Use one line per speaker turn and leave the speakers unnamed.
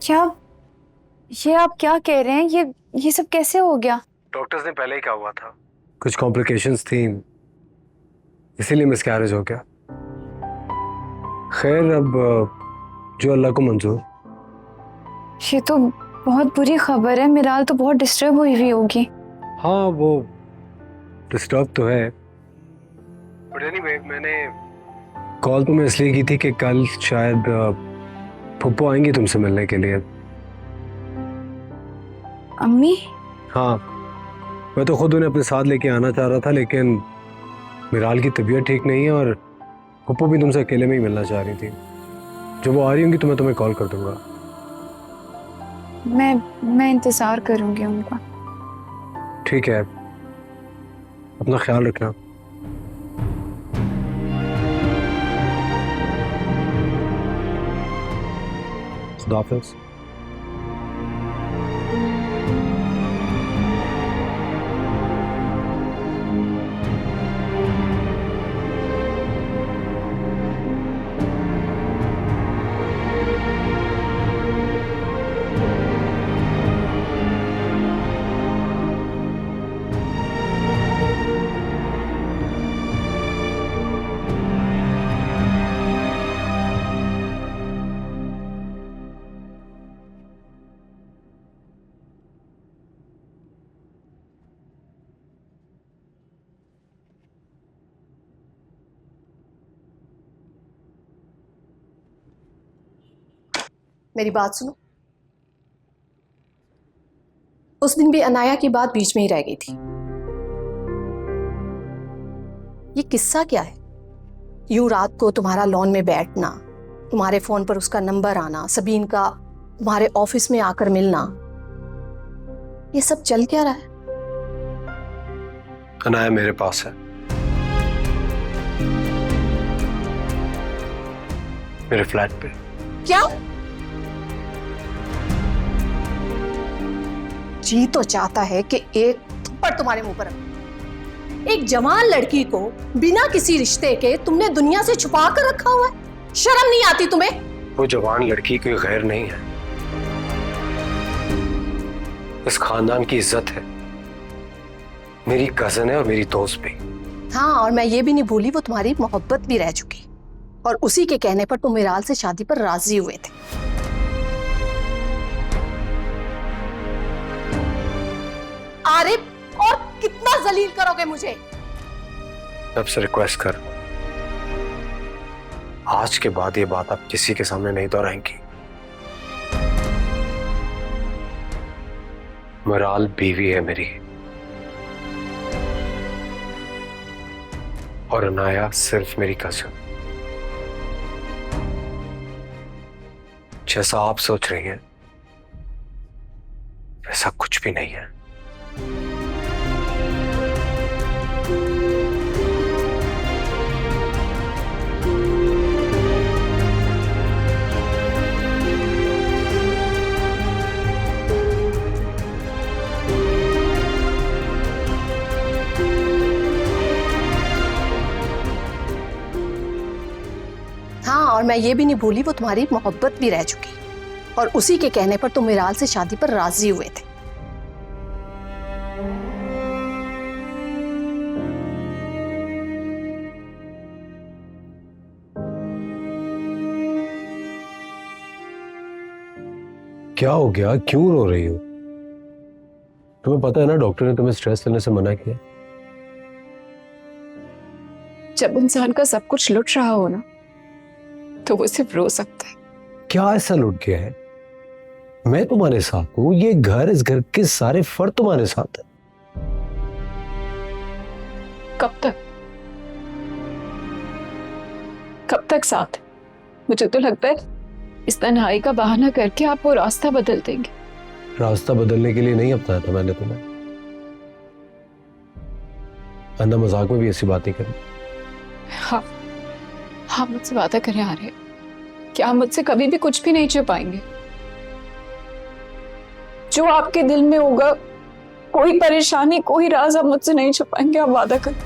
क्या? ये आप क्या कह रहे हैं? ये सब कैसे हो गया?
डॉक्टर्स ने पहले ही कहा हुआ था, कुछ कॉम्प्लिकेशंस थी, इसीलिए मिसकैरेज हो गया। खैर, अब जो अल्लाह को मंजूर।
ये तो बहुत बुरी खबर है। मिराल तो बहुत डिस्टर्ब हुई होगी।
हाँ, वो डिस्टर्ब तो है, बट एनीवे मैंने कॉल तुम्हें इसलिए की थी कि कल शायद फुप्पो आएंगी तुमसे मिलने के लिए।
अम्मी?
हाँ, मैं तो खुद उन्हें अपने साथ लेके आना चाह रहा था, लेकिन मिराल की तबीयत ठीक नहीं है और फुप्पो भी तुमसे अकेले में ही मिलना चाह रही थी। जब वो आ रही होंगी तो मैं तुम्हें कॉल कर दूंगा।
मैं इंतजार करूंगी उनका।
ठीक है, अपना ख्याल रखना। खुदा हाफिज़।
मेरी बात सुनो। उस दिन भी अनाया की बात बीच में ही रह गई थी। ये किस्सा क्या है? यूं रात को तुम्हारा लॉन में बैठना, तुम्हारे फोन पर उसका नंबर आना, सबीन का तुम्हारे ऑफिस में आकर मिलना, ये सब चल क्या रहा है?
अनाया मेरे पास है। मेरे फ्लैट पे।
क्या? जी तो चाहता है कि एक थप्पड़ तुम्हारे मुंह पर रखूं। एक जवान लड़की को बिना किसी रिश्ते के तुमने दुनिया से छुपा कर रखा हुआ है। शर्म नहीं आती तुम्हें?
वो जवान लड़की कोई गैर नहीं है, इस खानदान की इज्जत है, मेरी कजन है और मेरी दोस्त भी।
हाँ, और मैं ये भी नहीं भूली वो तुम्हारी मोहब्बत भी रह चुकी, और उसी के कहने पर तुम मिराल से शादी पर राजी हुए थे। आरिफ, और कितना जलील करोगे मुझे?
अब से रिक्वेस्ट कर, आज के बाद ये बात आप किसी के सामने नहीं दोहराएंगी। मिराल बीवी है मेरी, और अनाया सिर्फ मेरी कजन। जैसा आप सोच रही हैं वैसा कुछ भी नहीं है।
हाँ, और मैं ये भी नहीं भूली वो तुम्हारी मोहब्बत भी रह चुकी, और उसी के कहने पर तुम मिराल से शादी पर राजी हुए थे।
क्या हो गया? क्यों रो रही हो? तुम्हें पता है ना, डॉक्टर ने तुम्हें स्ट्रेस लेने से मना किया।
जब इंसान का सब कुछ लुट रहा हो ना, तो वो सिर्फ रो सकता है।
क्या ऐसा लुट गया है? मैं तुम्हारे साथ हूं, ये घर, इस घर के सारे फर्द तुम्हारे साथ है।
कब तक? कब तक साथ? मुझे तो लगता है इस तन्हाई का बहाना करके आप वो रास्ता बदल देंगे।
रास्ता बदलने के लिए नहीं अपनाया था मैंने तुम्हें। अन्ना मजाक में भी ऐसी बातें करी।
हाँ, हाँ, मुझसे वादा करें आ रहे, क्या आप मुझसे कभी भी कुछ भी नहीं छुपाएंगे? जो आपके दिल में होगा, कोई परेशानी, कोई राज आप मुझसे नहीं छुपाएंगे, आप वादा करें।